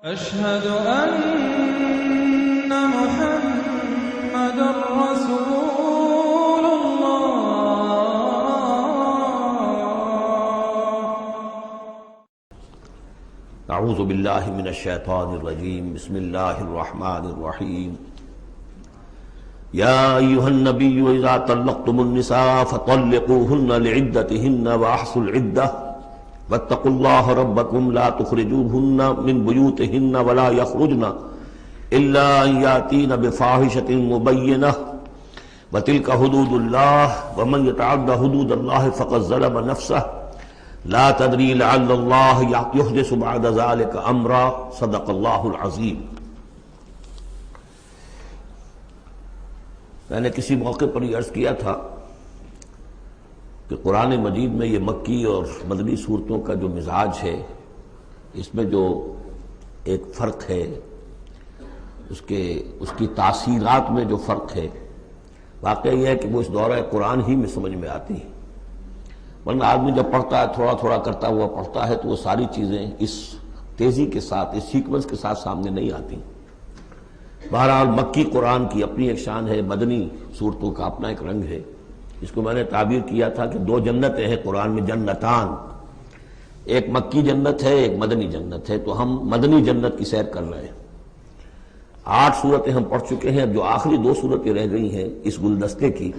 أشهد أن محمد رسول الله. اعوذ باللہ من الشیطان الرجیم بسم اللہ الرحمن الرحیم یا ایہا النبی اذا طلقتم النساء فطلقوهن لعدتهن واحصوا العدة واتقوا اللہ ربکم لا تخرجوهن من بیوتهن ولا یخرجن الا ان یاتین بفاحشة مبینہ وتلک حدود اللہ ومن یتعد حدود اللہ فقد ظلم نفسہ لا تدری لعل اللہ یحدث بعد ذلك امرا صدق اللہ العظیم۔ میں نے کسی موقع پر یہ عرض کیا تھا کہ قرآن مجید میں یہ مکی اور مدنی صورتوں کا جو مزاج ہے، اس میں جو ایک فرق ہے، اس کی تاثیرات میں جو فرق ہے، واقعہ یہ ہے کہ وہ اس دورہ قرآن ہی میں سمجھ میں آتی ہے، ورنہ آدمی جب پڑھتا ہے تھوڑا تھوڑا کرتا ہوا پڑھتا ہے تو وہ ساری چیزیں اس تیزی کے ساتھ، اس سیکوینس کے ساتھ سامنے نہیں آتی۔ بہرحال مکی قرآن کی اپنی ایک شان ہے، مدنی صورتوں کا اپنا ایک رنگ ہے۔ اس کو میں نے تعبیر کیا تھا کہ دو جنتیں ہیں قرآن میں، جنتان، ایک مکی جنت ہے، ایک مدنی جنت ہے، تو ہم مدنی جنت کی سیر کر رہے ہیں۔ 8 صورتیں ہم پڑھ چکے ہیں، اب جو آخری 2 صورتیں رہ گئی ہیں اس گلدستے کی،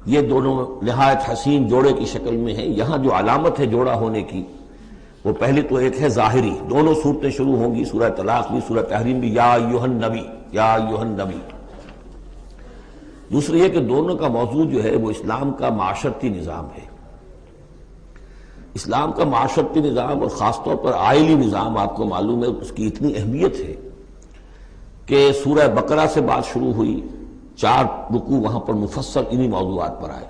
یہ دونوں نہایت حسین جوڑے کی شکل میں ہیں۔ یہاں جو علامت ہے جوڑا ہونے کی، وہ پہلی تو ایک ہے ظاہری، دونوں صورتیں شروع ہوں گی، سورہ طلاق بھی، سورہ تحریم بھی، یا ایھا النبی، یا ایھا النبی۔ دوسری یہ کہ دونوں کا موضوع جو ہے وہ اسلام کا معاشرتی نظام ہے۔ اسلام کا معاشرتی نظام اور خاص طور پر آئلی نظام، آپ کو معلوم ہے اس کی اتنی اہمیت ہے کہ سورہ بقرہ سے بات شروع ہوئی، 4 رکوع وہاں پر مفصل انہی موضوعات پر آئے،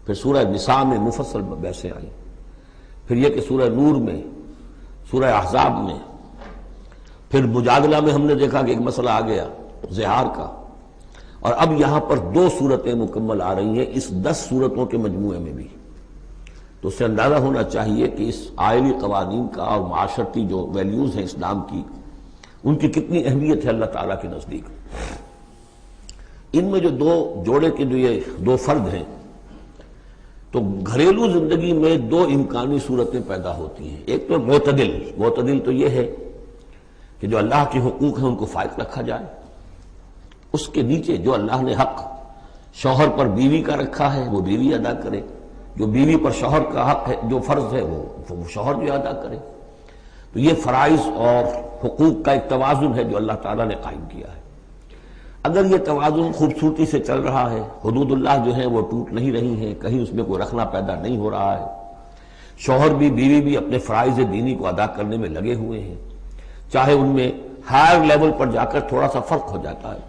پھر سورہ نساء میں مفصل بحثیں آئیں، پھر یہ کہ سورہ نور میں، سورہ احزاب میں، پھر مجادلہ میں ہم نے دیکھا کہ ایک مسئلہ آ گیا زہار کا، اور اب یہاں پر 2 صورتیں مکمل آ رہی ہیں اس 10 صورتوں کے مجموعے میں بھی۔ تو اس سے اندازہ ہونا چاہیے کہ اس آئلی قوانین کا اور معاشرتی جو ویلیوز ہیں اسلام کی، ان کی کتنی اہمیت ہے اللہ تعالیٰ کے نزدیک۔ ان میں جو 2 جوڑے کے جو یہ 2 فرد ہیں، تو گھریلو زندگی میں 2 امکانی صورتیں پیدا ہوتی ہیں۔ ایک تو معتدل تو یہ ہے کہ جو اللہ کے حقوق ہیں ان کو فائق رکھا جائے، اس کے نیچے جو اللہ نے حق شوہر پر بیوی کا رکھا ہے وہ بیوی ادا کرے، جو بیوی پر شوہر کا حق ہے، جو فرض ہے وہ شوہر جو ادا کرے۔ تو یہ فرائض اور حقوق کا ایک توازن ہے جو اللہ تعالیٰ نے قائم کیا ہے۔ اگر یہ توازن خوبصورتی سے چل رہا ہے، حدود اللہ جو ہیں وہ ٹوٹ نہیں رہی ہیں، کہیں اس میں کوئی رخنا پیدا نہیں ہو رہا ہے، شوہر بھی بیوی بھی اپنے فرائض دینی کو ادا کرنے میں لگے ہوئے ہیں، چاہے ان میں ہائر لیول پر جا کر تھوڑا سا فرق ہو جاتا ہے،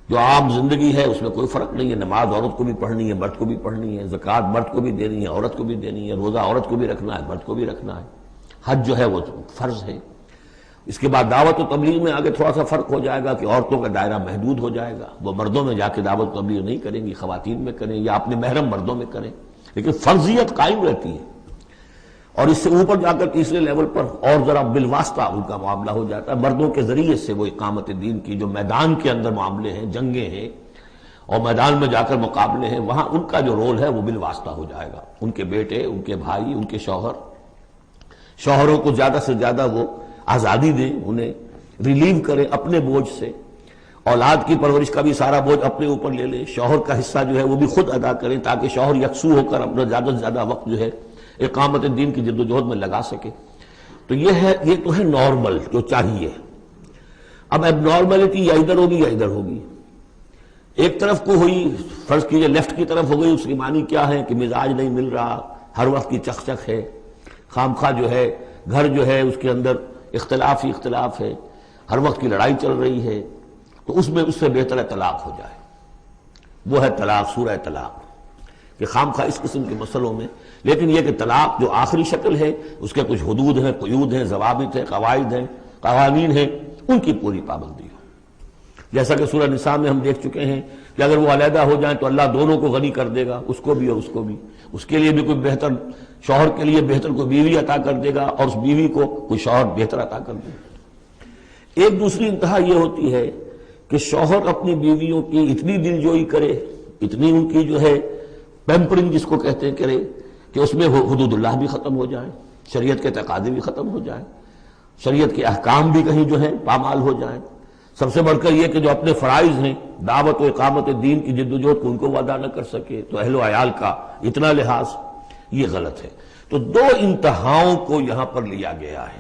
جو عام زندگی ہے اس میں کوئی فرق نہیں ہے، نماز عورت کو بھی پڑھنی ہے، مرد کو بھی پڑھنی ہے، زکوٰۃ مرد کو بھی دینی ہے، عورت کو بھی دینی ہے، روزہ عورت کو بھی رکھنا ہے، مرد کو بھی رکھنا ہے، حج جو ہے وہ فرض ہے۔ اس کے بعد دعوت و تبلیغ میں آگے تھوڑا سا فرق ہو جائے گا کہ عورتوں کا دائرہ محدود ہو جائے گا، وہ مردوں میں جا کے دعوت و تبلیغ نہیں کریں گی، خواتین میں کریں یا اپنے محرم مردوں میں کریں، لیکن فرضیت قائم رہتی ہے۔ اور اس سے اوپر جا کر تیسرے لیول پر اور ذرا بالواسطہ ان کا معاملہ ہو جاتا ہے، مردوں کے ذریعے سے وہ اقامت دین کی جو میدان کے اندر معاملے ہیں، جنگیں ہیں اور میدان میں جا کر مقابلے ہیں، وہاں ان کا جو رول ہے وہ بالواسطہ ہو جائے گا۔ ان کے بیٹے، ان کے بھائی، ان کے شوہروں کو زیادہ سے زیادہ وہ آزادی دیں، انہیں ریلیو کریں اپنے بوجھ سے، اولاد کی پرورش کا بھی سارا بوجھ اپنے اوپر لے لیں، شوہر کا حصہ جو ہے وہ بھی خود ادا کریں تاکہ شوہر یکسو ہو کر اپنا زیادہ سے زیادہ وقت جو ہے اقامت دین کی جد و جہد میں لگا سکے۔ تو یہ تو ہے نارمل جو چاہیے۔ اب اب نارملٹی یا ادھر ہوگی یا ادھر ہوگی، ایک طرف کو ہوئی، فرض کیجئے لیفٹ کی طرف ہو گئی، اس کی معنی کیا ہے کہ مزاج نہیں مل رہا، ہر وقت کی چک چک ہے، خام خواہ جو ہے گھر جو ہے اس کے اندر اختلاف ہی اختلاف ہے، ہر وقت کی لڑائی چل رہی ہے، تو اس سے بہتر ہے طلاق ہو جائے۔ وہ ہے طلاق، سورہ طلاق، کہ خام خواہ اس قسم کے مسئلوں میں، لیکن یہ کہ طلاق جو آخری شکل ہے اس کے کچھ حدود ہیں، قیود ہیں، ضوابط ہیں، قواعد ہیں، قوانین ہیں، ان کی پوری پابندی ہو۔ جیسا کہ سورہ نساء میں ہم دیکھ چکے ہیں کہ اگر وہ علیحدہ ہو جائیں تو اللہ دونوں کو غنی کر دے گا، اس کو بھی اور اس کو بھی، اس کے لیے بھی کوئی بہتر شوہر کے لیے بہتر کوئی بیوی عطا کر دے گا اور اس بیوی کو کوئی شوہر بہتر عطا کر دے گا۔ ایک دوسری انتہا یہ ہوتی ہے کہ شوہر اپنی بیویوں کی اتنی دلجوئی کرے، اتنی ان کی جو ہے پیمپرنگ جس کو کہتے ہیں کرے کہ اس میں حدود اللہ بھی ختم ہو جائے، شریعت کے تقاضے بھی ختم ہو جائیں، شریعت کے احکام بھی کہیں جو ہیں پامال ہو جائیں۔ سب سے بڑھ کر یہ کہ جو اپنے فرائض ہیں دعوت و اقامت دین کی جدوجہد کو ان کو ادا نہ کر سکے تو اہل و عیال کا اتنا لحاظ، یہ غلط ہے۔ تو دو انتہاؤں کو یہاں پر لیا گیا ہے۔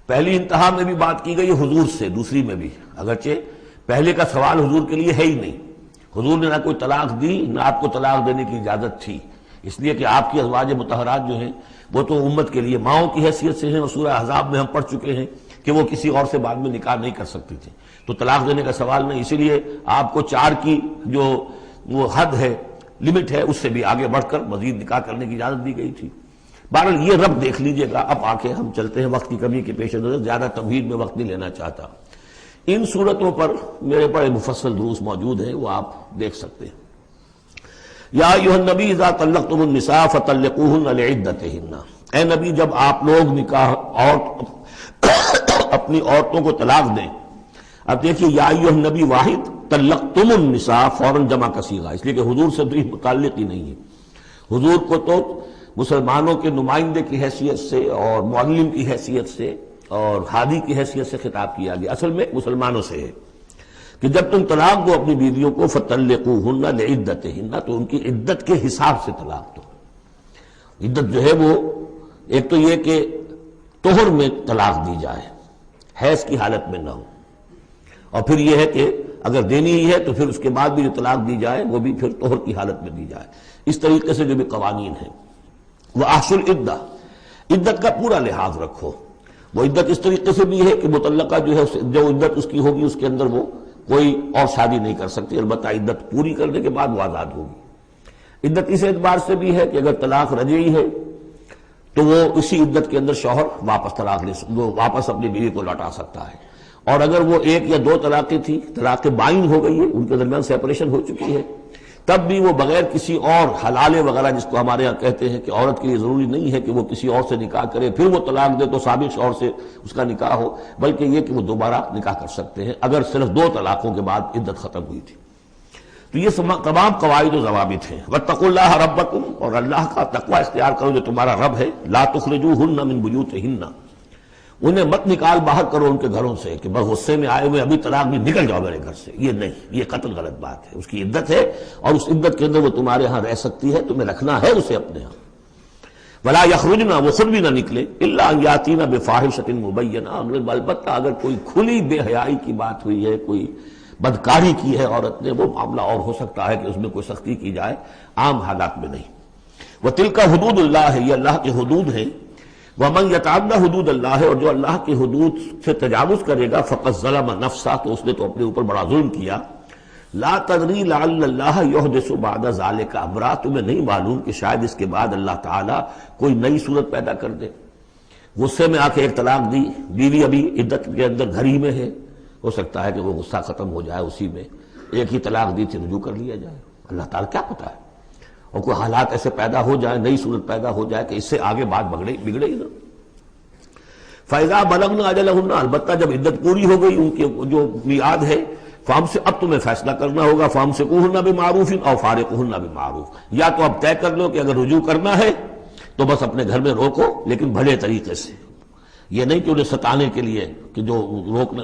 پہلی انتہا میں بھی بات کی گئی حضور سے، دوسری میں بھی، اگرچہ پہلے کا سوال حضور کے لیے ہے ہی نہیں، حضور نے نہ کوئی طلاق دی نہ آپ کو طلاق دینے کی اجازت تھی، اس لیے کہ آپ کی ازواج مطہرات جو ہیں وہ تو امت کے لیے ماؤں کی حیثیت سے ہیں، اور سورہ احزاب میں ہم پڑھ چکے ہیں کہ وہ کسی اور سے بعد میں نکاح نہیں کر سکتی تھی، تو طلاق دینے کا سوال نہیں، اسی لیے آپ کو 4 کی جو وہ حد ہے، لمٹ ہے، اس سے بھی آگے بڑھ کر مزید نکاح کرنے کی اجازت دی گئی تھی۔ بہرحال یہ رب دیکھ لیجئے گا۔ اب آکے ہم چلتے ہیں، وقت کی کمی کے پیش نظر زیادہ تمہید میں وقت نہیں لینا چاہتا۔ ان صورتوں پر میرے پاس مفصل دروس موجود ہیں، وہ آپ دیکھ سکتے ہیں۔ یا ایھا النبی اذا طلقتم النساء فطلقوہن لعدتہن، اے نبی جب آپ لوگ نکاح اور اپنی عورتوں کو طلاق دیں۔ اب دیکھیے یا ایھا النبی واحد، طلقتم النساء فوراً جمع کا صیغہ، اس لیے کہ حضور سے تو متعلق ہی نہیں ہے۔ حضور کو تو مسلمانوں کے نمائندے کی حیثیت سے اور معلم کی حیثیت سے اور ہادی کی حیثیت سے خطاب کیا گیا، اصل میں مسلمانوں سے ہے کہ جب تم طلاق دو اپنی بیویوں کو فطلقوہن لعدتہن، تو ان کی عدت کے حساب سے طلاق دو۔ عدت جو ہے وہ ایک تو یہ کہ طہر میں طلاق دی جائے، حیض کی حالت میں نہ ہو، اور پھر یہ ہے کہ اگر دینی ہی ہے تو پھر اس کے بعد بھی جو طلاق دی جائے وہ بھی پھر طہر کی حالت میں دی جائے۔ اس طریقے سے جو بھی قوانین ہیں، وَأَحْصُوا الْعِدَّةَ، عدت کا پورا لحاظ رکھو۔ وہ عدت اس طریقے سے بھی ہے کہ مطلقہ جو ہے جو عدت اس کی ہوگی اس کے اندر وہ کوئی اور شادی نہیں کر سکتی، البتہ عدت پوری کرنے کے بعد وہ آزاد ہوگی۔ عدت اس اعتبار سے بھی ہے کہ اگر طلاق رجعی ہے تو وہ اسی عدت کے اندر شوہر واپس طلاق وہ واپس اپنی بیوی کو لوٹا سکتا ہے، اور اگر وہ 1 یا 2 طلاقیں تھی، طلاق بائن ہو گئی ہے، ان کے درمیان سیپریشن ہو چکی ہے، تب بھی وہ بغیر کسی اور حلالے وغیرہ جس کو ہمارے ہاں کہتے ہیں کہ عورت کے لیے ضروری نہیں ہے کہ وہ کسی اور سے نکاح کرے پھر وہ طلاق دے تو سابق شوہر سے اس کا نکاح ہو، بلکہ یہ کہ وہ دوبارہ نکاح کر سکتے ہیں اگر صرف 2 طلاقوں کے بعد عدت ختم ہوئی تھی۔ تو یہ تمام قواعد و ضوابط ہیں۔ واتقوا اللہ ربکم، اور اللہ کا تقوی اختیار کرو جو تمہارا رب ہے۔ لا تخرجوہن من بیوتہن، انہیں مت نکال باہر کرو ان کے گھروں سے کہ بس غصے میں آئے ہوئے ابھی طلاق بھی نکل جاؤ میرے گھر سے، یہ نہیں، یہ قطعاً غلط بات ہے۔ اس کی عدت ہے اور اس عدت کے اندر وہ تمہارے ہاں رہ سکتی ہے، تمہیں رکھنا ہے اسے اپنے ہاں۔ ولا یخرجن، وہ خود بھی نہ نکلے، الا ان یاتین بفاحشۃ مبینہ، البتہ اگر کوئی کھلی بے حیائی کی بات ہوئی ہے، کوئی بدکاری کی ہے عورت نے، وہ معاملہ اور ہو سکتا ہے کہ اس میں کوئی سختی کی جائے، عام حالات میں نہیں۔ وتلک حدود اللہ، یہ اللہ کے حدود ہیں۔ ومن یتعد حدود اللہ، اور جو اللہ کی حدود سے تجاوز کرے گا، فقد ظلم نفسہ، تو اس نے تو اپنے اوپر بڑا ظلم کیا۔ لا تدری لعل اللہ یحدث بعد ذلک امرا، تمہیں نہیں معلوم کہ شاید اس کے بعد اللہ تعالیٰ کوئی نئی صورت پیدا کر دے۔ غصے میں آ کے ایک طلاق دی، بیوی ابھی عدت کے اندر گھر ہی میں ہے، ہو سکتا ہے کہ وہ غصہ ختم ہو جائے، اسی میں 1 ہی طلاق دی تھی رجوع کر لیا جائے، اللہ تعالیٰ کیا پتہ ہے، اور کوئی حالات ایسے پیدا ہو جائے، نئی صورت پیدا ہو جائے کہ اس سے آگے بات بگڑے ہی نہ۔ فَإِذَا بَلَغْنَ أَجَلَهُنَّ، البتہ جب عدت پوری ہو گئی ان کی جو میعاد ہے، اب تمہیں فیصلہ کرنا ہوگا، فَأَمْسِكُوهُنَّ بِمَعْرُوفٍ أَوْ فَارِقُوهُنَّ بِمَعْرُوفٍ، یا تو اب طے کر لو کہ اگر رجوع کرنا ہے تو بس اپنے گھر میں روکو، لیکن بھلے طریقے سے، یہ نہیں کہ انہیں ستانے کے لیے کہ جو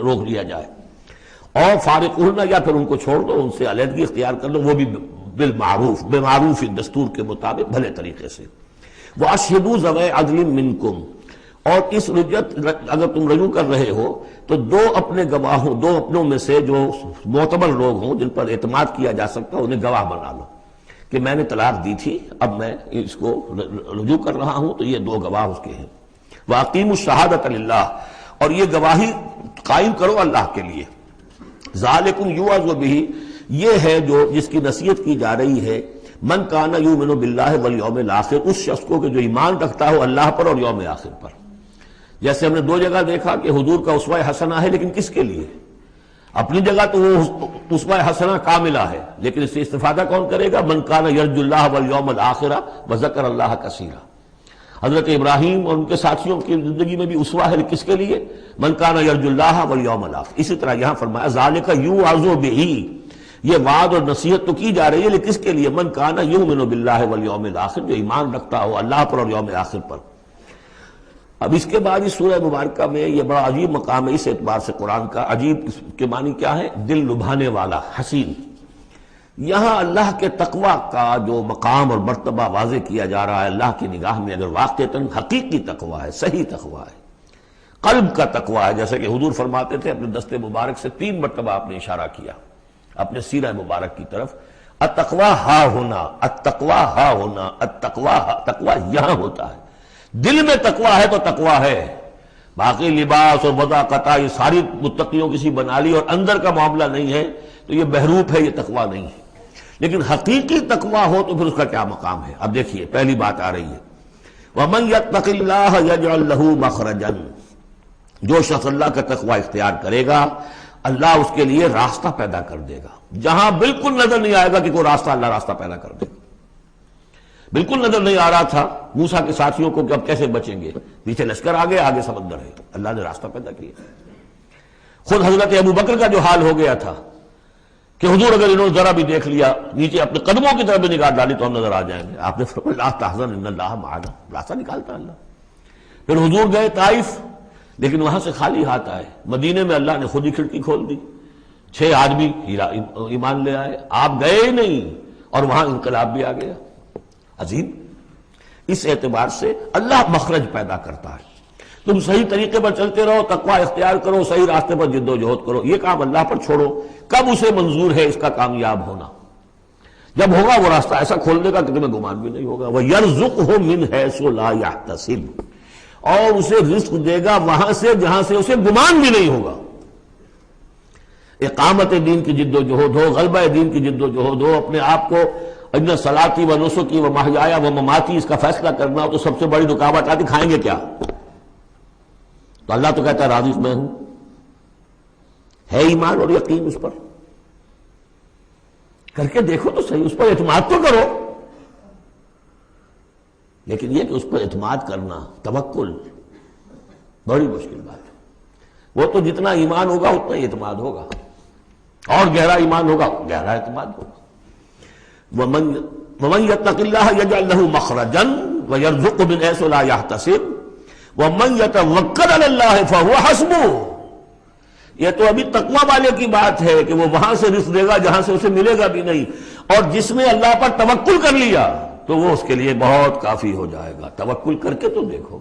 روک لیا جائے، اور فارقوہن، یا پھر ان کو چھوڑ دو، ان سے علیحدگی اختیار کر لو، وہ بھی بالمعروف، بمعروف دستور کے مطابق بھلے طریقے سے۔ وَأَشْهِدُوا ذَوَيْ عَدْلٍ مِّنْكُمْ، اور اس رجعت اگر تم رجوع کر رہے ہو تو 2 اپنے گواہوں، 2 اپنوں میں سے جو معتبر لوگ ہوں جن پر اعتماد کیا جا سکتا ہے انہیں گواہ بنا لو کہ میں نے طلاق دی تھی، اب میں اس کو رجوع کر رہا ہوں، تو یہ 2 گواہ اس کے ہیں۔ وَأَقِیمُوا الشَّهَادَةَ لِلَّهِ، اور یہ گواہی قائم کرو اللہ کے لیے۔ ذَلِكُمْ يُوعَظُ بِهِ، یہ ہے جو جس کی نصیحت کی جا رہی ہے، من کان یؤمن باللہ والیوم الآخر، اس شخص کو کہ جو ایمان رکھتا ہو اللہ پر اور یوم آخر پر۔ جیسے ہم نے 2 جگہ دیکھا کہ حضور کا اسوہ حسنہ ہے، لیکن کس کے لیے؟ اپنی جگہ تو وہ اسوہ حسنہ کاملہ ہے، لیکن اس سے استفادہ کون کرے گا؟ من کان یرجو اللہ والیوم الآخر وذکر اللہ کثیرا۔ حضرت ابراہیم اور ان کے ساتھیوں کی زندگی میں بھی اسوہ ہے، کس کے لیے؟ من کان یرجو اللہ والیوم الآخر۔ اسی طرح یہاں فرمایا ذالک یوعظ بہ، یہ وعد اور نصیحت تو کی جا رہی ہے، لیکن کس کے لیے؟ من کان یؤمن باللہ والیوم الآخر، جو ایمان رکھتا ہو اللہ پر اور یوم آخر پر۔ اب اس کے بعد اس سورہ مبارکہ میں یہ بڑا عجیب مقام ہے اس اعتبار سے قرآن کا۔ عجیب کے معنی کیا ہے؟ دل لبھانے والا، حسین۔ یہاں اللہ کے تقوی کا جو مقام اور مرتبہ واضح کیا جا رہا ہے اللہ کی نگاہ میں، اگر واقعتاً حقیقی تقوی ہے، صحیح تقوی ہے، قلب کا تقوی ہے، جیسے کہ حضور فرماتے تھے اپنے دست مبارک سے 3 مرتبہ آپ نے اشارہ کیا اپنے سیرہ مبارک کی طرف، التقوی ہا ہونا، التقوی ہا ہونا، التقوی ہا، تقوی یہاں ہوتا ہے۔ دل میں تقوی ہے تو تقوی ہے، باقی لباس اور وضاقت یہ ساری متقیوں کسی بنا لی اور اندر کا معاملہ نہیں ہے تو یہ بہروپ ہے، یہ تقوی نہیں ہے۔ لیکن حقیقی تقوی ہو تو پھر اس کا کیا مقام ہے؟ اب دیکھیے پہلی بات آ رہی ہے، وَمَن يَتَّقِ اللَّهَ يَجْعَلْ لَهُ مَخْرَجًا، جو شخص اللہ کا تقوی اختیار کرے گا اللہ اس کے لیے راستہ پیدا کر دے گا، جہاں بالکل نظر نہیں آئے گا کہ کوئی راستہ، اللہ راستہ پیدا کر دے گا۔ بالکل نظر نہیں آ رہا تھا موسیٰ کے ساتھیوں کو کہ اب کیسے بچیں گے، پیچھے لشکر آگے، آگے سمندر ہے، اللہ نے راستہ پیدا کیا۔ خود حضرت ابو بکر کا جو حال ہو گیا تھا کہ حضور اگر انہوں نے ذرا بھی دیکھ لیا، نیچے اپنے قدموں کی طرف بھی نگاہ ڈالی تو ہم نظر آ جائیں گے، آپ نے فرمایا لا تحزن ان اللہ معنا، راستہ نکالتا اللہ۔ پھر حضور گئے طائف، لیکن وہاں سے خالی ہاتھ آئے، مدینے میں اللہ نے خود ہی کھڑکی کھول دی، 6 آدمی ایمان لے آئے، آپ گئے ہی نہیں اور وہاں انقلاب بھی آ گیا۔ عظیم، اس اعتبار سے اللہ مخرج پیدا کرتا ہے۔ تم صحیح طریقے پر چلتے رہو، تقوی اختیار کرو، صحیح راستے پر جد و جہد کرو، یہ کام اللہ پر چھوڑو۔ کب اسے منظور ہے اس کا کامیاب ہونا؟ جب ہوگا وہ راستہ ایسا کھول دے گا کہ تمہیں گمان بھی نہیں ہوگا۔ وَيَرْزُقْهُ مِنْ حَيْثُ لَا يَحْتَسِبُ، اور اسے رزق دے گا وہاں سے جہاں سے اسے گمان بھی نہیں ہوگا۔ اقامت دین کی جد و جہد ہو، غلبہ دین کی جد و جہد ہو، اپنے آپ کو ان صلاتی و نسکی و محیایا و مماتی اس کا فیصلہ کرنا ہو تو سب سے بڑی رکاوٹ آتی کھائیں گے کیا؟ تو اللہ تو کہتا ہے راضی میں ہوں، ہے ایمان اور یقین اس پر، کر کے دیکھو تو صحیح، اس پر اعتماد تو کرو۔ لیکن یہ کہ اس پر اعتماد کرنا، توکل، بڑی مشکل بات ہے۔ وہ تو جتنا ایمان ہوگا اتنا ہی اعتماد ہوگا، اور گہرا ایمان ہوگا گہرا اعتماد ہوگا۔ وَمَن يَتَّقِ اللَّهَ يَجْعَلْ لَهُ مَخْرَجًا وَيَرْزُقْهُ مِنْ حَيْثُ لَا يَحْتَسِبُ وَمَن يَتَوَكَّلْ عَلَى اللَّهِ فَهُوَ حَسْبُهُ۔ یہ تو ابھی تقوی والے کی بات ہے کہ وہ وہاں سے رزق دے گا جہاں سے اسے ملے گا بھی نہیں، اور جس نے اللہ پر توکل کر لیا تو وہ اس کے لیے بہت کافی ہو جائے گا۔ توکل کر کے تو دیکھو،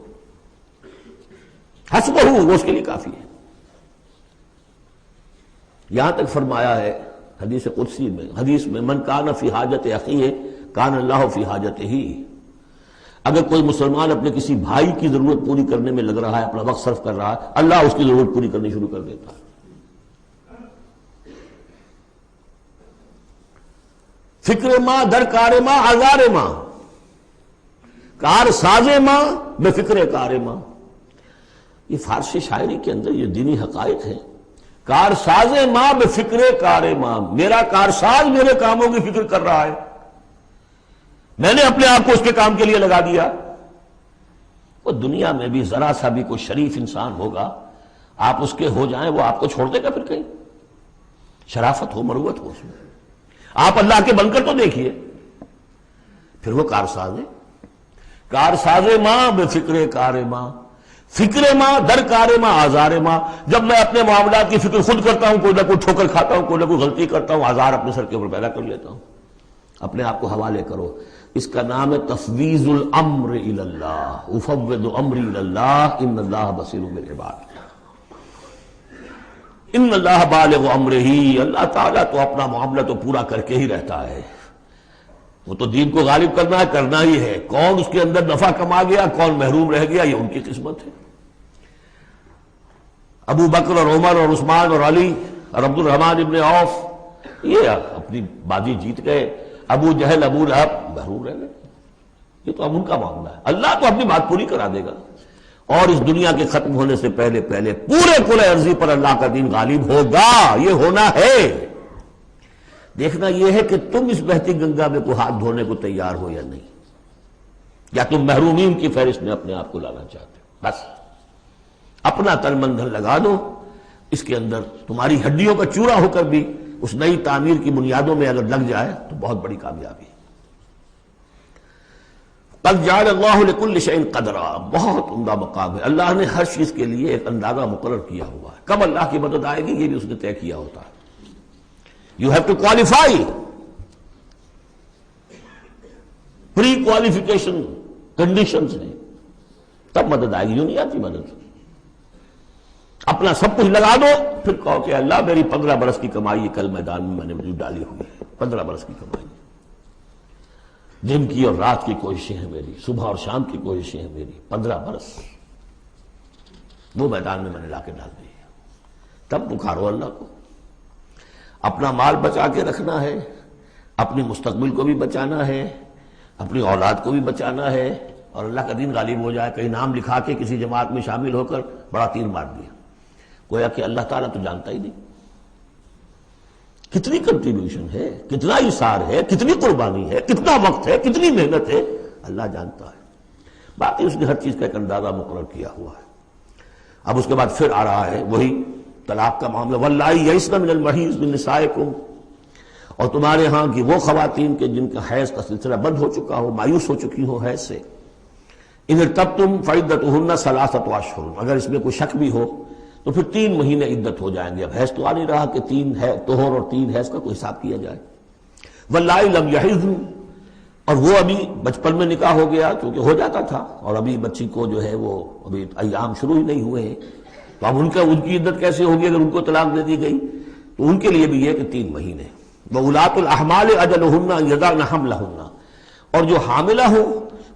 حسبہ، وہ اس کے لیے کافی ہے۔ یہاں تک فرمایا ہے حدیث قدسی میں، حدیث میں، من کان فی حاجت اخیہ کان اللہ فی حاجتہ، اگر کوئی مسلمان اپنے کسی بھائی کی ضرورت پوری کرنے میں لگ رہا ہے، اپنا وقت صرف کر رہا ہے، اللہ اس کی ضرورت پوری کرنی شروع کر دیتا ہے۔ فکر ماں در کار ماں آزار ماں، کار ساز ماں بے فکر کار ماں، یہ فارسی شاعری کے اندر یہ دینی حقائق ہیں۔ کار ساز ماں بے فکر کار ماں، میرا کار ساز میرے کاموں کی فکر کر رہا ہے، میں نے اپنے آپ کو اس کے کام کے لیے لگا دیا۔ وہ دنیا میں بھی ذرا سا بھی کوئی شریف انسان ہوگا، آپ اس کے ہو جائیں وہ آپ کو چھوڑ دے گا پھر کہیں؟ شرافت ہو، مروت ہو اس میں، آپ اللہ کے بن کر تو دیکھیے، پھر وہ کارساز ہے۔ کارساز ماں بے فکر کار ماں، فکر ماں در کار ماں آزار ماں، جب میں اپنے معاملات کی فکر خود کرتا ہوں، کوئی نہ کوئی ٹھوکر کھاتا ہوں، کوئی نہ کوئی غلطی کرتا ہوں، آزار اپنے سر کے اوپر پیدا کر لیتا ہوں۔ اپنے آپ کو حوالے کرو، اس کا نام ہے تفویض الامر الی اللہ، افوض امری الی اللہ ان اللہ بصیر بالعباد۔ ان اللہ بالغ امرہ، اللہ تعالیٰ تو اپنا معاملہ تو پورا کر کے ہی رہتا ہے، وہ تو دین کو غالب کرنا ہے، کرنا ہی ہے۔ کون اس کے اندر نفع کما گیا، کون محروم رہ گیا، یہ ان کی قسمت ہے۔ ابو بکر اور عمر اور عثمان اور علی اور عبد الرحمن ابن عوف یہ اپنی بازی جیت گئے، ابو جہل ابو لہب محروم رہ گئے، یہ تو اب ان کا معاملہ ہے، اللہ تو اپنی بات پوری کرا دے گا۔ اور اس دنیا کے ختم ہونے سے پہلے پہلے پورے کل ارضی پر اللہ کا دین غالب ہوگا، یہ ہونا ہے۔ دیکھنا یہ ہے کہ تم اس بہتی گنگا میں کو ہاتھ دھونے کو تیار ہو یا نہیں، یا تم محرومین کی فہرست میں اپنے آپ کو لانا چاہتے ہو۔ بس اپنا تن من دھن لگا دو اس کے اندر، تمہاری ہڈیوں کا چورا ہو کر بھی اس نئی تعمیر کی بنیادوں میں اگر لگ جائے تو بہت بڑی کامیابی ہے۔ قد جعل اللہ لکل شیء قدرا، بہت عمدہ مقام ہے، اللہ نے ہر چیز کے لیے ایک اندازہ مقرر کیا ہوا ہے، کب اللہ کی مدد آئے گی یہ بھی اس نے طے کیا ہوتا ہے۔ You have to qualify, pre qualification conditions ہیں، تب مدد آئے گی، یوں نہیں آتی مدد۔ اپنا سب کچھ لگا دو پھر کہو کہ اللہ میری 15 برس کی کمائی کل میدان میں نے وجود ڈالی ہوئی ہے، 15 برس کی کمائی، دن کی اور رات کی کوششیں ہیں میری، صبح اور شام کی کوششیں ہیں میری، 15 برس وہ میدان میں نے لا کے ڈال دی ہے۔ تب پکارو اللہ کو۔ اپنا مال بچا کے رکھنا ہے، اپنی مستقبل کو بھی بچانا ہے، اپنی اولاد کو بھی بچانا ہے، اور اللہ کا دین غالب ہو جائے۔ کہیں نام لکھا کے کسی جماعت میں شامل ہو کر بڑا تیر مار دیا، گویا کہ اللہ تعالیٰ تو جانتا ہی نہیں کتنی کنٹریبیوشن ہے، کتنا ایثار ہے، کتنی قربانی ہے، کتنا وقت ہے، کتنی محنت ہے، اللہ جانتا ہے۔ باقی اس نے ہر چیز کا ایک اندازہ مقرر کیا ہوا ہے۔ اب اس کے بعد پھر آ رہا ہے وہی طلاق کا معاملہ، واللائی یئسن من المحیض من نسائکم، اور تمہارے ہاں کی وہ خواتین کے جن کا حیض کا سلسلہ بند ہو چکا ہو، مایوس ہو چکی ہو حیض سے، ان ارتبتم فعدتہن ثلاثۃ اشہر، اگر اس میں کوئی شک بھی ہو تو پھر 3 مہینے عدت ہو جائیں گے۔ اب حیض تو آ نہیں رہا کہ 3 ہے طہر اور 3 حیض کا کوئی حساب کیا جائے۔ واللائی لم یحضن، اور وہ ابھی بچپن میں نکاح ہو گیا کیونکہ ہو جاتا تھا، اور ابھی بچی کو جو ہے وہ ابھی ایام شروع ہی نہیں ہوئے ہیں، تو اب ان کی عدت کیسے ہوگی اگر ان کو طلاق دے دی گئی؟ تو ان کے لیے بھی یہ کہ 3 مہینے۔ وَأُولَاتُ الْأَحْمَالِ أَجَلُهُنَّ أَن يَضَعْنَ حَمْلَهُنَّ، اور جو حاملہ ہو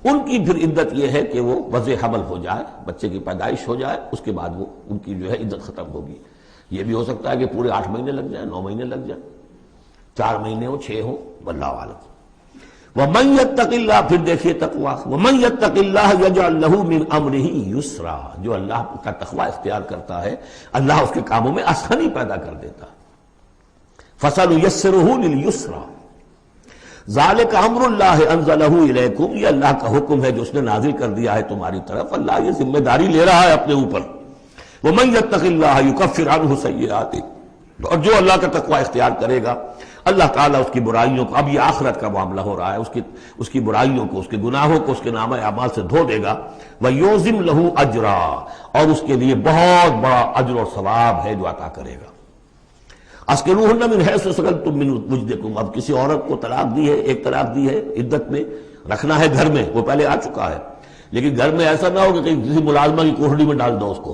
ان کی پھر عدت یہ ہے کہ وہ وضع حمل ہو جائے، بچے کی پیدائش ہو جائے، اس کے بعد وہ ان کی جو ہے عدت ختم ہوگی۔ یہ بھی ہو سکتا ہے کہ پورے 8 مہینے لگ جائیں، 9 مہینے لگ جائیں، 4 مہینے ہو، 6 ہو، واللہ اعلم۔ وَمَن يَتَّقِ اللَّهَ، پھر دیکھیے تقویٰ، وَمَن يَتَّقِ اللَّهَ يَجْعَل لَّهُ مِنْ أَمْرِهِ يُسْرًا، جو اللہ کا تقویٰ اختیار کرتا ہے اللہ اس کے کاموں میں آسانی پیدا کر دیتا ہے۔ فَسَنُيَسِّرُهُ لِلْيُسْرَىٰ، ذالک امر اللہ انزلہ الیکم، یہ اللہ کا حکم ہے جو اس نے نازل کر دیا ہے تمہاری طرف، اللہ یہ ذمہ داری لے رہا ہے اپنے اوپر۔ ومن یتق اللہ یکفر عنہ سیئاتہ، اور جو اللہ کا تقوی اختیار کرے گا اللہ تعالیٰ اس کی برائیوں کو، اب یہ آخرت کا معاملہ ہو رہا ہے، اس کی برائیوں کو، اس کے گناہوں کو اس کے نامہ اعمال سے دھو دے گا۔ ویعظم لہ اجرا، اور اس کے لیے بہت بڑا اجر اور ثواب ہے جو عطا کرے گا۔ اسکنوہن من حیث سکنتم من وجدکم، اب کسی عورت کو طلاق دی ہے، ایک طلاق دی ہے، عدت میں رکھنا ہے گھر میں، وہ پہلے آ چکا ہے، لیکن گھر میں ایسا نہ ہو کہ کہیں کسی ملازمہ کی کوٹڑی میں ڈال دو اس کو۔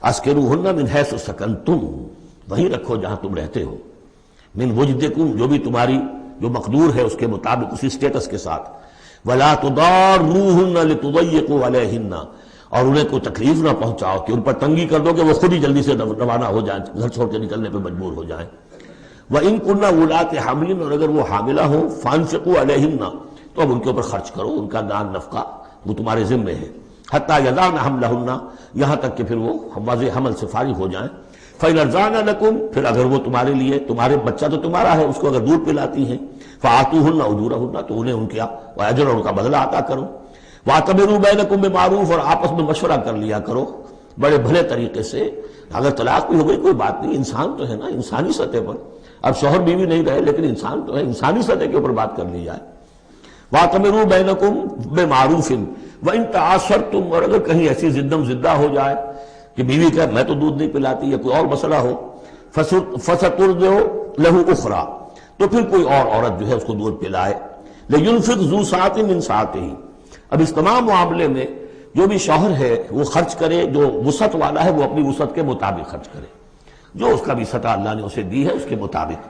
اسکنوہن من حیث سکنتم، وہیں رکھو جہاں تم رہتے ہو، من وجدکم، جو بھی تمہاری جو مقدور ہے اس کے مطابق، اسی سٹیٹس کے ساتھ۔ ولا تضاروہن لتضیقوا علیہن، اور انہیں کوئی تکلیف نہ پہنچاؤ کہ ان پر تنگی کر دو کہ وہ خود ہی جلدی سے روانہ ہو جائیں، گھر چھوڑ کے نکلنے پہ مجبور ہو جائیں۔ وَإِن كُنَّ أُولَاتِ حَمْلٍ، اور اگر وہ حاملہ ہوں، فَأَنفِقُوا عَلَيْهِنَّ، تو اب ان کے اوپر خرچ کرو، ان کا دان نفقہ وہ تمہارے ذمے ہے۔ حَتَّى يَضَعْنَ حَمْلَهُنَّ، یہاں تک کہ پھر وہ وضع حمل سے فارغ ہو جائیں۔ فَإِنْ أَرْضَعْنَ لَكُمْ، پھر اگر وہ تمہارے لیے، تمہارے بچہ تو تمہارا ہے، اس کو اگر دودھ پلاتی ہیں، فَآتُوهُنَّ أُجُورَهُنَّ، تو انہیں ان کا اجر اور ان کا بدلہ عطا کرو۔ وَاعْتَمِرُوا بَيْنَكُمْ بِمَعْرُوفٍ، اور آپس میں مشورہ کر لیا کرو بڑے بھلے طریقے سے۔ اگر طلاق بھی ہو گئی کوئی بات نہیں، انسان تو ہے نا، انسانی سطح پر، اب شوہر بیوی نہیں رہے لیکن انسان تو ہے، انسانی سطح کے اوپر بات کر لی جائے۔ وَاعْتَمِرُوا بَيْنَكُمْ بِمَعْرُوفٍ وَإِن تَعَاثَرْتُمْ، اور اگر کہیں ایسی زدم زدہ ہو جائے کہ بیوی کہ میں تو دودھ نہیں پلاتی، یا کوئی اور مسئلہ ہو، فَسَتُرْضِعُ لَهُ أُخْرَىٰ، تو پھر کوئی اور عورت جو ہے اس کو دودھ پلائے۔ لِيُنْفِقْ ذُو سَعَةٍ مِّن سَعَتِهِ، اب اس تمام معاملے میں جو بھی شوہر ہے وہ خرچ کرے، جو وسعت والا ہے وہ اپنی وسعت کے مطابق خرچ کرے، جو اس کا بھی سطح اللہ نے اسے دی ہے اس کے مطابق۔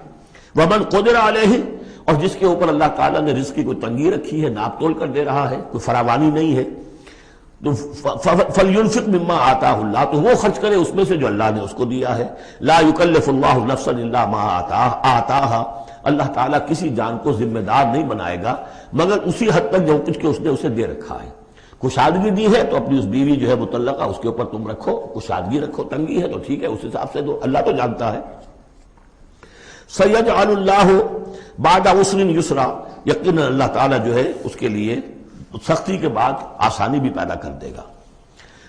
وَمَنْ قُدِرَ عَلَيْهِ، اور جس کے اوپر اللہ تعالیٰ نے رزق کی کوئی تنگی رکھی ہے، ناپ تول کر دے رہا ہے، کوئی فراوانی نہیں ہے، تو فَلْيُنْفِقْ مِمَّا آتَاهُ اللَّهُ، تو وہ خرچ کرے اس میں سے جو اللہ نے اس کو دیا ہے۔ لَا يُكَلِّفُ اللَّهُ نَفْسًا إِلَّا مَا آتَاهَا، اللہ تعالیٰ کسی جان کو ذمہ دار نہیں بنائے گا مگر اسی حد تک جو کچھ کہ اس نے اسے دے رکھا ہے۔ کشادگی دی ہے تو اپنی اس بیوی جو ہے مطلقہ اس کے اوپر تم رکھو، کشادگی رکھو، تنگی ہے تو ٹھیک ہے اس حساب سے دو، اللہ تو جانتا ہے۔ سَيَجْعَلُ اللَّهُ بَعْدَ عُسْرٍ يُسْرًا، یقیناً اللہ تعالیٰ جو ہے اس کے لیے سختی کے بعد آسانی بھی پیدا کر دے گا۔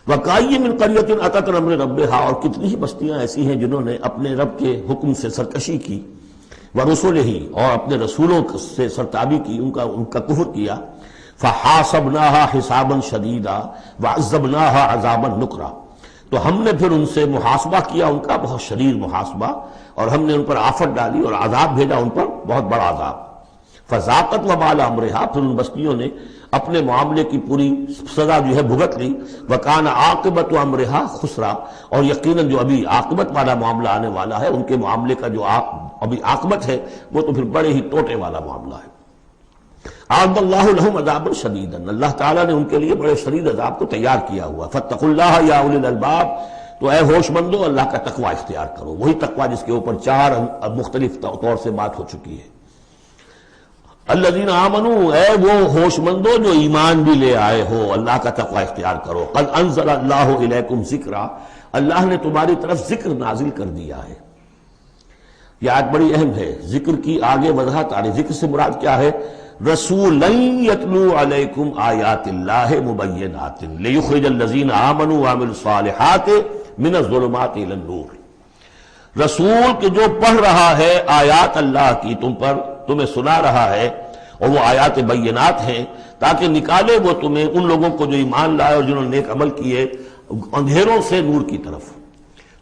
وَكَأَيٍّ مِّن قَرْيَةٍ أَتَتْ عَنْ أَمْرِ رَبِّهَا، اور کتنی ہی بستیاں ایسی ہیں جنہوں نے اپنے رب کے حکم سے سرکشی کی، وَرُسُلِهِ، اور اپنے رسولوں سے سرتابی کی، ان کا کفر کیا، فَحَاسَبْنَاهَا حِسَابًا شَدِيدًا وَعَذَّبْنَاهَا عَذَابًا نُكْرًا، تو ہم نے پھر ان سے محاسبہ کیا، ان کا بہت شدید محاسبہ، اور ہم نے ان پر آفت ڈالی اور عذاب بھیجا ان پر بہت بڑا عذاب۔ فَذَاقَتْ وَبَالَ أَمْرِهَا، پھر ان بستیوں نے اپنے معاملے کی پوری سزا جو ہے بھگت لی۔ وَكَانَ عَاقِبَةُ أَمْرِهَا خُسْرًا، اور یقیناً جو ابھی عاقبت والا معاملہ آنے والا ہے، ان کے معاملے کا جو ابھی عاقبت ہے وہ تو پھر بڑے ہی ٹوٹے والا معاملہ ہے۔ اعد اللہ لہم عذابا شدیدا، اللہ تعالیٰ نے ان کے لیے بڑے شدید عذاب کو تیار کیا ہوا۔ فاتقوا اللہ یا اولی الالباب، تو اے ہوش مندو اللہ کا تقوی اختیار کرو، وہی تقوی جس کے اوپر 4 مختلف طور سے بات ہو چکی ہے۔ الذین آمنوا، اے وہ ہوش مندو جو ایمان بھی لے آئے ہو، اللہ کا تقوی اختیار کرو۔ قد انزل اللہ الیکم ذکرا، اللہ نے تمہاری طرف ذکر نازل کر دیا ہے۔ یہ آیت بڑی اہم ہے، ذکر کی آگے وضاحت آ رہی۔ ذکر سے مراد کیا ہے؟ رسولا یتلو علیکم آیات اللہ مبینات لیخرج الذین آمنوا وعملوا الصالحات من الظلمات الی النور، رسول کہ جو پڑھ رہا ہے آیات اللہ کی تم پر، تمہیں سنا رہا ہے، اور وہ آیات بینات ہیں تاکہ نکالے وہ تمہیں، ان لوگوں کو جو ایمان لائے اور جنہوں نے نیک عمل کیے، اندھیروں سے نور کی طرف۔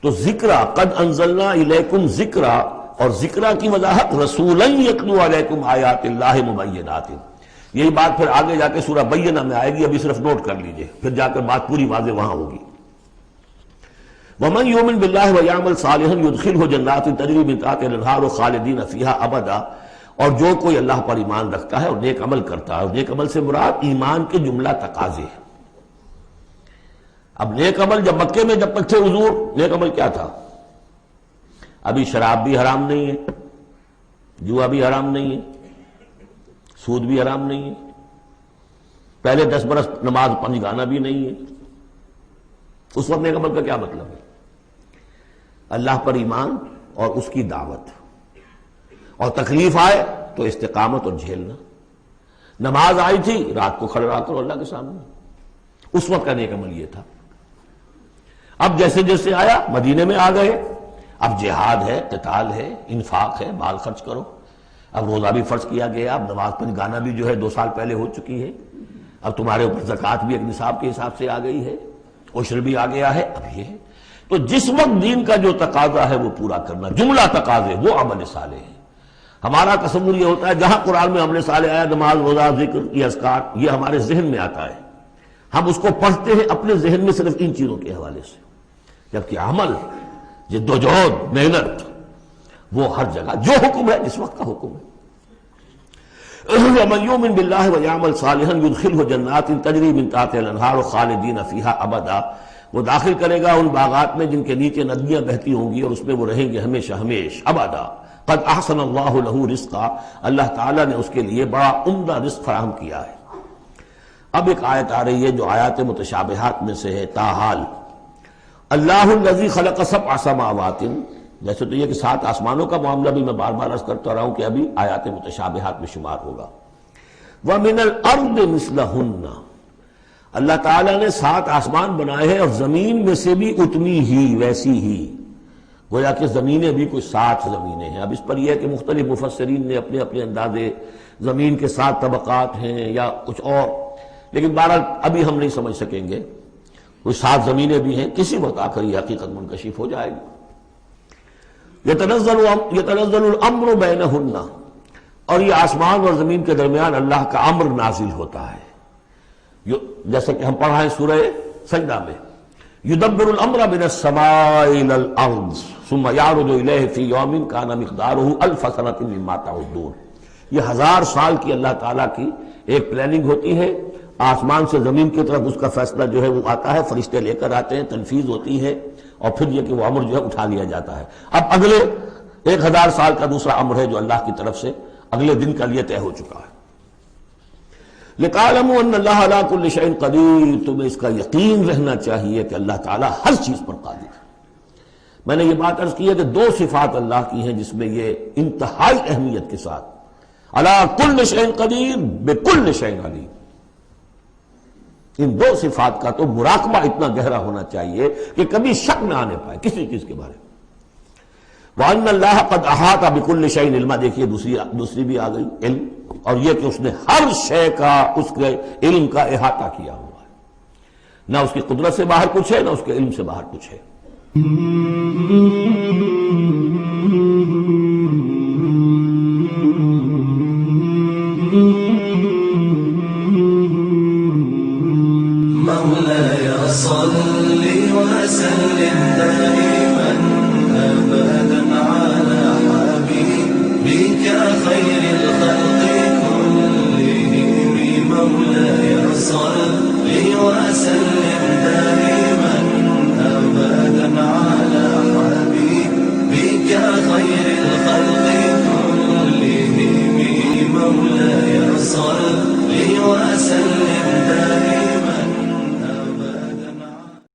تو ذکرہ، قد انزلنا الیکم ذکرہ، اور ذکرہ کی وضاحت رسولا یتلو علیکم آیات اللہ مبینات، یہی بات پھر آگے جا کے سورہ بینہ میں آئے گی، ابھی صرف نوٹ کر لیجئے، پھر جا کر بات پوری واضح وہاں ہوگی۔ وَمَن يُؤْمِن بِاللَّهِ وَيَعْمَلْ صَالِحًا يُدْخِلْهُ جَنَّاتٍ تَجْرِي مِن تَحْتِهَا الْأَنْهَارُ خَالِدِينَ فِيهَا أَبَدًا، اور جو کوئی اللہ پر ایمان رکھتا ہے اور نیک عمل کرتا ہے، اور نیک عمل سے مراد ایمان کے جملہ تقاضے ہیں۔ اب نیک عمل جب مکے میں جب تک تھے حضور، نیک عمل کیا تھا؟ ابھی شراب بھی حرام نہیں ہے، جوا بھی حرام نہیں ہے، سود بھی حرام نہیں ہے، پہلے 10 برس نماز 5 گانا بھی نہیں ہے۔ اس وقت نیک عمل کا کیا مطلب ہے؟ اللہ پر ایمان اور اس کی دعوت، اور تکلیف آئے تو استقامت اور جھیلنا۔ نماز آئی تھی، رات کو کھڑے رہا کرو اللہ کے سامنے، اس وقت کا نیک عمل یہ تھا۔ اب جیسے جیسے آیا مدینے میں آ گئے، اب جہاد ہے، قتال ہے، انفاق ہے، مال خرچ کرو، اب روزہ بھی فرض کیا گیا، اب نماز 5 گانا بھی جو ہے 2 سال پہلے ہو چکی ہے، اب تمہارے اوپر زکوٰۃ بھی ایک نصاب کے حساب سے آ گئی ہے، عشر بھی آ گیا ہے، اب یہ ہے۔ تو جس وقت دین کا جو تقاضا ہے وہ پورا کرنا، جملہ تقاضے وہ عمل صالح ہے۔ ہمارا تصور یہ ہوتا ہے جہاں قرآن میں عمل صالح آیا، نماز، روزہ، ذکر، یہ اذکار، یہ ہمارے ذہن میں آتا ہے، ہم اس کو پڑھتے ہیں اپنے ذہن میں صرف ان چیزوں کے حوالے سے، جبکہ عمل، جدوجہد، محنت، وہ ہر جگہ جو حکم ہے جس وقت کا حکم ہے۔ وَمَن يُؤْمِن بِاللَّهِ وَيَعْمَلْ صَالِحًا يُدْخِلْهُ جَنَّاتٍ تَجْرِي مِن تَحْتِهَا الْأَنْهَارُ خَالِدِينَ فِيهَا أَبَدًا، وہ داخل کرے گا ان باغات میں جن کے نیچے ندیاں بہتی ہوں گی، اور اس میں وہ رہیں گے ہمیشہ ہمیش، ابدا۔ قد احسن اللہ لہ رزقا، اللہ تعالیٰ نے اس کے لیے بڑا عمدہ رزق فراہم کیا ہے۔ اب ایک آیت آ رہی ہے جو آیات متشابہات میں سے ہے، تاحال اللہ الذی خلق 7 سماوات، جیسے تو یہ کہ 7 آسمانوں کا معاملہ بھی میں بار بار عرض کرتا رہا ہوں کہ ابھی آیات متشابہات میں شمار ہوگا۔ وَمِنَ الْأَرْضِ مِثْلَهُنَّ، اللہ تعالیٰ نے 7 آسمان بنائے ہیں اور زمین میں سے بھی اتنی ہی، ویسی ہی، گویا کہ زمینیں بھی کوئی 7 زمینیں ہیں۔ اب اس پر یہ ہے کہ مختلف مفسرین نے اپنے اپنے اندازے، زمین کے 7 طبقات ہیں یا کچھ اور، لیکن بہرحال ابھی ہم نہیں سمجھ سکیں گے، کوئی 7 زمینیں بھی ہیں، کسی وقت آ کر یہ حقیقت منکشف ہو جائے گی۔ یتنزل الامر بینہن، اور یہ آسمان اور زمین کے درمیان اللہ کا امر نازل ہوتا ہے، جیسا کہ ہم پڑھ رہے ہیں سورہ سجدہ میں، یدبر الامر من السماء الى الارض ثم یعرج الیہ فی یوم کان مقدارہ 1000 سنۃ مما تعدون۔ یہ 1000 سال کی اللہ تعالیٰ کی ایک پلاننگ ہوتی ہے، آسمان سے زمین کی طرف اس کا فیصلہ جو ہے وہ آتا ہے، فرشتے لے کر آتے ہیں، تنفیذ ہوتی ہے، اور پھر یہ کہ وہ امر جو ہے اٹھا لیا جاتا ہے۔ اب اگلے 1000 سال کا دوسرا امر ہے جو اللہ کی طرف سے اگلے دن کا لیے طے ہو چکا ہے۔ لِتَعْلَمُوا أَنَّ اللَّهَ عَلَىٰ كُلِّ شَيْءٍ قَدِيرٌ، تمہیں اس کا یقین رہنا چاہیے کہ اللہ تعالیٰ ہر چیز پر قادر ہے۔ میں نے یہ بات عرض کی ہے کہ دو صفات اللہ کی ہیں جس میں یہ انتہائی اہمیت کے ساتھ عَلَىٰ كُلِّ شَيْءٍ قَدِيرٌ بِكُلِّ شَيْءٍ عَلِيمٌ، ان دو صفات کا تو مراقبہ اتنا گہرا ہونا چاہیے کہ کبھی شک نہ آنے پائے کسی چیز کے بارے میں۔ وَأَنَّ اللَّهَ قَدْ أَحَاطَ بِكُلِّ شَيْءٍ عِلْمًا، دیکھیے دوسری بھی آ گئی علم، اور یہ کہ اس نے ہر شے کا اس کے علم کا احاطہ کیا ہوا ہے، نہ اس کی قدرت سے باہر کچھ ہے نہ اس کے علم سے باہر کچھ ہے۔ مولاي صل وسلم دائما أبدا على حبيبك خير الخلق كلهم، مولاي صل وسلم دائما